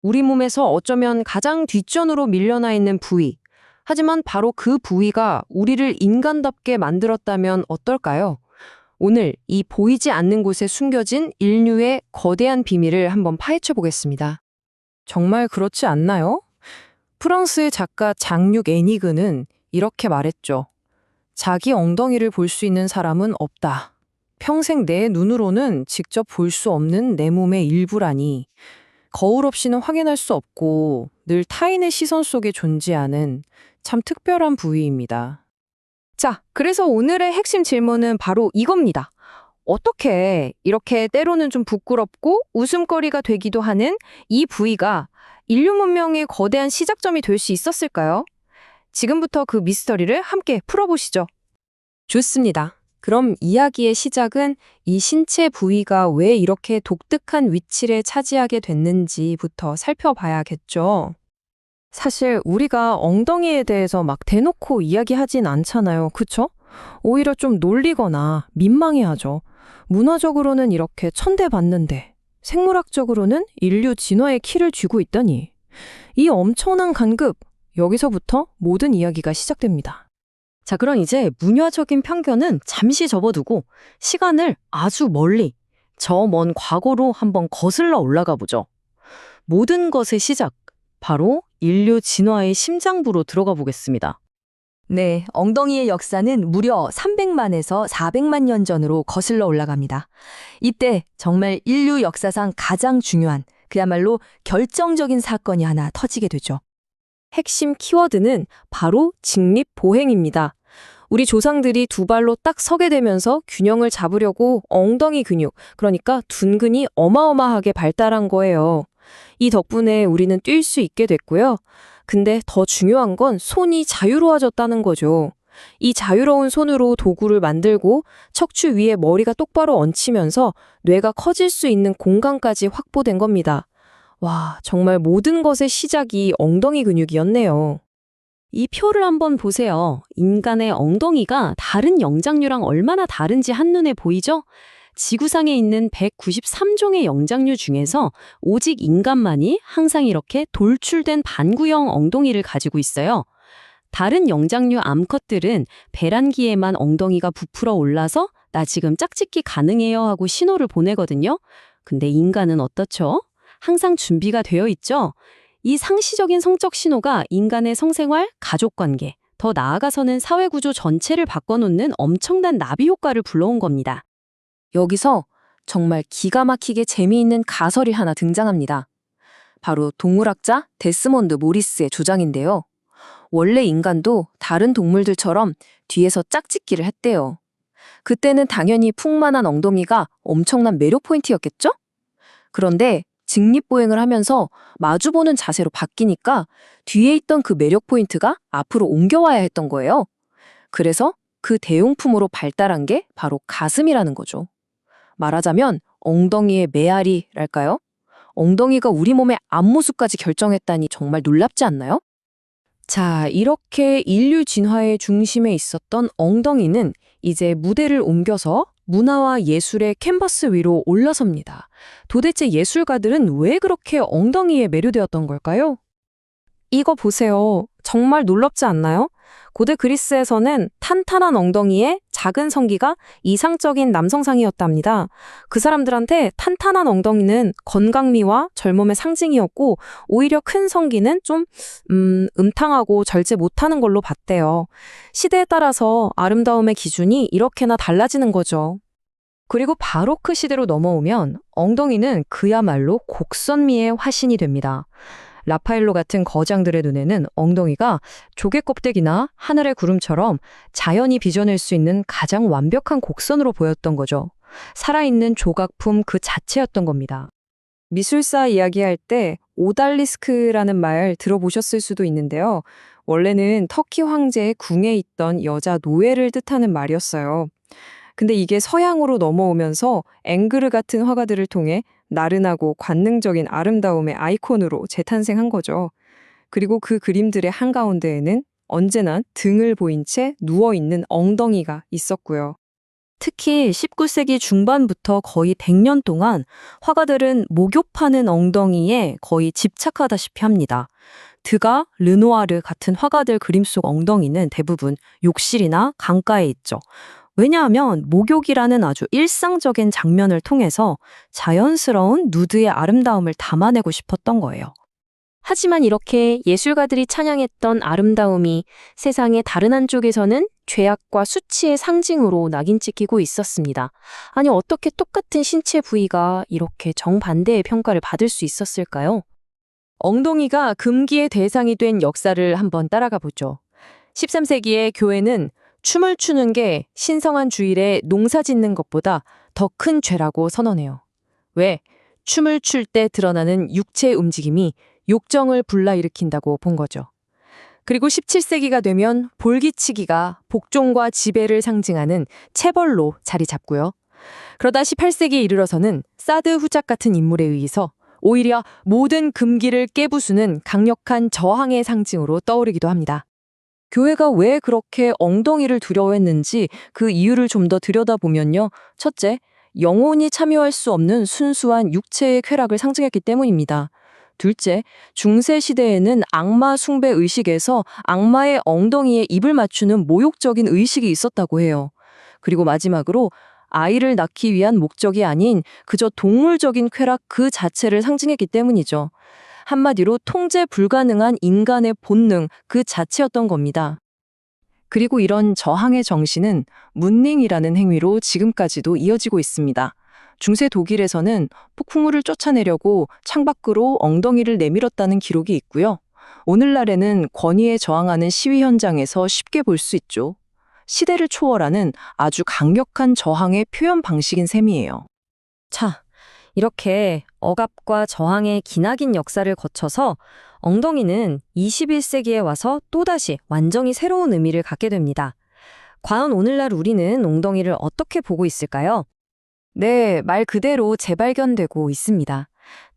우리 몸에서 어쩌면 가장 뒷전으로 밀려나 있는 부위. 하지만 바로 그 부위가 우리를 인간답게 만들었다면 어떨까요? 오늘 이 보이지 않는 곳에 숨겨진 인류의 거대한 비밀을 한번 파헤쳐 보겠습니다. 정말 그렇지 않나요? 프랑스의 작가 장육 애니그는 이렇게 말했죠. 자기 엉덩이를 볼 수 있는 사람은 없다. 평생 내 눈으로는 직접 볼 수 없는 내 몸의 일부라니. 거울 없이는 확인할 수 없고 늘 타인의 시선 속에 존재하는 참 특별한 부위입니다. 자, 그래서 오늘의 핵심 질문은 바로 이겁니다. 어떻게 이렇게 때로는 좀 부끄럽고 웃음거리가 되기도 하는 이 부위가 인류 문명의 거대한 시작점이 될 수 있었을까요? 지금부터 그 미스터리를 함께 풀어보시죠. 좋습니다. 그럼 이야기의 시작은 이 신체 부위가 왜 이렇게 독특한 위치를 차지하게 됐는지부터 살펴봐야겠죠. 사실 우리가 엉덩이에 대해서 막 대놓고 이야기하진 않잖아요. 그쵸? 오히려 좀 놀리거나 민망해하죠. 문화적으로는 이렇게 천대받는데 생물학적으로는 인류 진화의 키를 쥐고 있다니. 이 엄청난 간급, 여기서부터 모든 이야기가 시작됩니다. 자, 그럼 이제 문화적인 편견은 잠시 접어두고 시간을 아주 멀리, 저 먼 과거로 한번 거슬러 올라가 보죠. 모든 것의 시작, 바로 인류 진화의 심장부로 들어가 보겠습니다. 네, 엉덩이의 역사는 무려 300만에서 400만 년 전으로 거슬러 올라갑니다. 이때 정말 인류 역사상 가장 중요한, 그야말로 결정적인 사건이 하나 터지게 되죠. 핵심 키워드는 바로 직립보행입니다. 우리 조상들이 두 발로 딱 서게 되면서 균형을 잡으려고 엉덩이 근육, 그러니까 둔근이 어마어마하게 발달한 거예요. 이 덕분에 우리는 뛸 수 있게 됐고요. 근데 더 중요한 건 손이 자유로워졌다는 거죠. 이 자유로운 손으로 도구를 만들고 척추 위에 머리가 똑바로 얹히면서 뇌가 커질 수 있는 공간까지 확보된 겁니다. 와, 정말 모든 것의 시작이 엉덩이 근육이었네요. 이 표를 한번 보세요. 인간의 엉덩이가 다른 영장류랑 얼마나 다른지 한눈에 보이죠? 지구상에 있는 193종의 영장류 중에서 오직 인간만이 항상 이렇게 돌출된 반구형 엉덩이를 가지고 있어요. 다른 영장류 암컷들은 배란기에만 엉덩이가 부풀어 올라서 나 지금 짝짓기 가능해요 하고 신호를 보내거든요. 근데 인간은 어떻죠? 항상 준비가 되어 있죠? 이 상시적인 성적 신호가 인간의 성생활, 가족관계, 더 나아가서는 사회구조 전체를 바꿔놓는 엄청난 나비 효과를 불러온 겁니다. 여기서 정말 기가 막히게 재미있는 가설이 하나 등장합니다. 바로 동물학자 데스몬드 모리스의 주장인데요. 원래 인간도 다른 동물들처럼 뒤에서 짝짓기를 했대요. 그때는 당연히 풍만한 엉덩이가 엄청난 매력 포인트였겠죠? 그런데 직립보행을 하면서 마주보는 자세로 바뀌니까 뒤에 있던 그 매력 포인트가 앞으로 옮겨와야 했던 거예요. 그래서 그 대용품으로 발달한 게 바로 가슴이라는 거죠. 말하자면 엉덩이의 메아리랄까요? 엉덩이가 우리 몸의 앞모습까지 결정했다니 정말 놀랍지 않나요? 자, 이렇게 인류 진화의 중심에 있었던 엉덩이는 이제 무대를 옮겨서 문화와 예술의 캔버스 위로 올라섭니다. 도대체 예술가들은 왜 그렇게 엉덩이에 매료되었던 걸까요? 이거 보세요. 정말 놀랍지 않나요? 고대 그리스에서는 탄탄한 엉덩이에 작은 성기가 이상적인 남성상이었답니다. 그 사람들한테 탄탄한 엉덩이는 건강미와 젊음의 상징이었고 오히려 큰 성기는 좀 음탕하고 절제 못하는 걸로 봤대요. 시대에 따라서 아름다움의 기준이 이렇게나 달라지는 거죠. 그리고 바로크 시대로 넘어오면 엉덩이는 그야말로 곡선미의 화신이 됩니다. 라파엘로 같은 거장들의 눈에는 엉덩이가 조개 껍데기나 하늘의 구름처럼 자연이 빚어낼 수 있는 가장 완벽한 곡선으로 보였던 거죠. 살아있는 조각품 그 자체였던 겁니다. 미술사 이야기할 때 오달리스크라는 말 들어보셨을 수도 있는데요. 원래는 터키 황제의 궁에 있던 여자 노예를 뜻하는 말이었어요. 근데 이게 서양으로 넘어오면서 앵그르 같은 화가들을 통해 나른하고 관능적인 아름다움의 아이콘으로 재탄생한 거죠. 그리고 그 그림들의 한가운데에는 언제나 등을 보인 채 누워있는 엉덩이가 있었고요. 특히 19세기 중반부터 거의 100년 동안 화가들은 목욕하는 엉덩이에 거의 집착하다시피 합니다. 드가, 르누아르 같은 화가들 그림 속 엉덩이는 대부분 욕실이나 강가에 있죠. 왜냐하면 목욕이라는 아주 일상적인 장면을 통해서 자연스러운 누드의 아름다움을 담아내고 싶었던 거예요. 하지만 이렇게 예술가들이 찬양했던 아름다움이 세상의 다른 한쪽에서는 죄악과 수치의 상징으로 낙인 찍히고 있었습니다. 아니, 어떻게 똑같은 신체 부위가 이렇게 정반대의 평가를 받을 수 있었을까요? 엉덩이가 금기의 대상이 된 역사를 한번 따라가 보죠. 13세기에 교회는 춤을 추는 게 신성한 주일에 농사 짓는 것보다 더 큰 죄라고 선언해요. 왜? 춤을 출 때 드러나는 육체 움직임이 욕정을 불러일으킨다고 본 거죠. 그리고 17세기가 되면 볼기치기가 복종과 지배를 상징하는 체벌로 자리 잡고요. 그러다 18세기에 이르러서는 사드 후작 같은 인물에 의해서 오히려 모든 금기를 깨부수는 강력한 저항의 상징으로 떠오르기도 합니다. 교회가 왜 그렇게 엉덩이를 두려워했는지 그 이유를 좀 더 들여다보면요. 첫째, 영혼이 참여할 수 없는 순수한 육체의 쾌락을 상징했기 때문입니다. 둘째, 중세 시대에는 악마 숭배 의식에서 악마의 엉덩이에 입을 맞추는 모욕적인 의식이 있었다고 해요. 그리고 마지막으로 아이를 낳기 위한 목적이 아닌 그저 동물적인 쾌락 그 자체를 상징했기 때문이죠. 한마디로 통제 불가능한 인간의 본능 그 자체였던 겁니다. 그리고 이런 저항의 정신은 문닝이라는 행위로 지금까지도 이어지고 있습니다. 중세 독일에서는 폭풍우를 쫓아내려고 창밖으로 엉덩이를 내밀었다는 기록이 있고요. 오늘날에는 권위에 저항하는 시위 현장에서 쉽게 볼 수 있죠. 시대를 초월하는 아주 강력한 저항의 표현 방식인 셈이에요. 자, 이렇게 억압과 저항의 기나긴 역사를 거쳐서 엉덩이는 21세기에 와서 또다시 완전히 새로운 의미를 갖게 됩니다. 과연 오늘날 우리는 엉덩이를 어떻게 보고 있을까요? 네, 말 그대로 재발견되고 있습니다.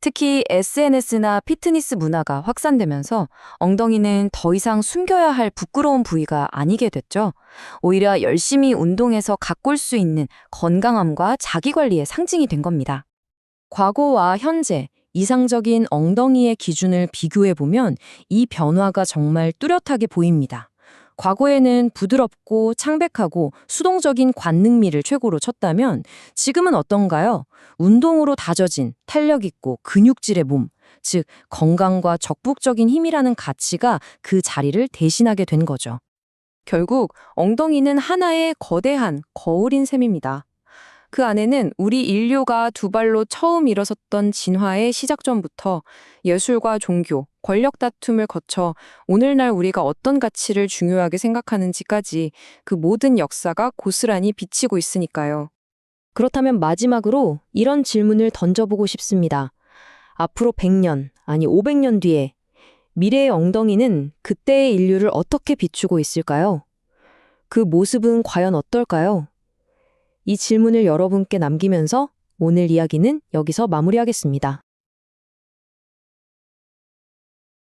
특히 SNS나 피트니스 문화가 확산되면서 엉덩이는 더 이상 숨겨야 할 부끄러운 부위가 아니게 됐죠. 오히려 열심히 운동해서 가꿀 수 있는 건강함과 자기관리의 상징이 된 겁니다. 과거와 현재 이상적인 엉덩이의 기준을 비교해보면 이 변화가 정말 뚜렷하게 보입니다. 과거에는 부드럽고 창백하고 수동적인 관능미를 최고로 쳤다면 지금은 어떤가요? 운동으로 다져진 탄력 있고 근육질의 몸, 즉 건강과 적극적인 힘이라는 가치가 그 자리를 대신하게 된 거죠. 결국 엉덩이는 하나의 거대한 거울인 셈입니다. 그 안에는 우리 인류가 두 발로 처음 일어섰던 진화의 시작점부터 예술과 종교, 권력 다툼을 거쳐 오늘날 우리가 어떤 가치를 중요하게 생각하는지까지 그 모든 역사가 고스란히 비치고 있으니까요. 그렇다면 마지막으로 이런 질문을 던져보고 싶습니다. 앞으로 100년, 아니 500년 뒤에 미래의 엉덩이는 그때의 인류를 어떻게 비추고 있을까요? 그 모습은 과연 어떨까요? 이 질문을 여러분께 남기면서 오늘 이야기는 여기서 마무리하겠습니다.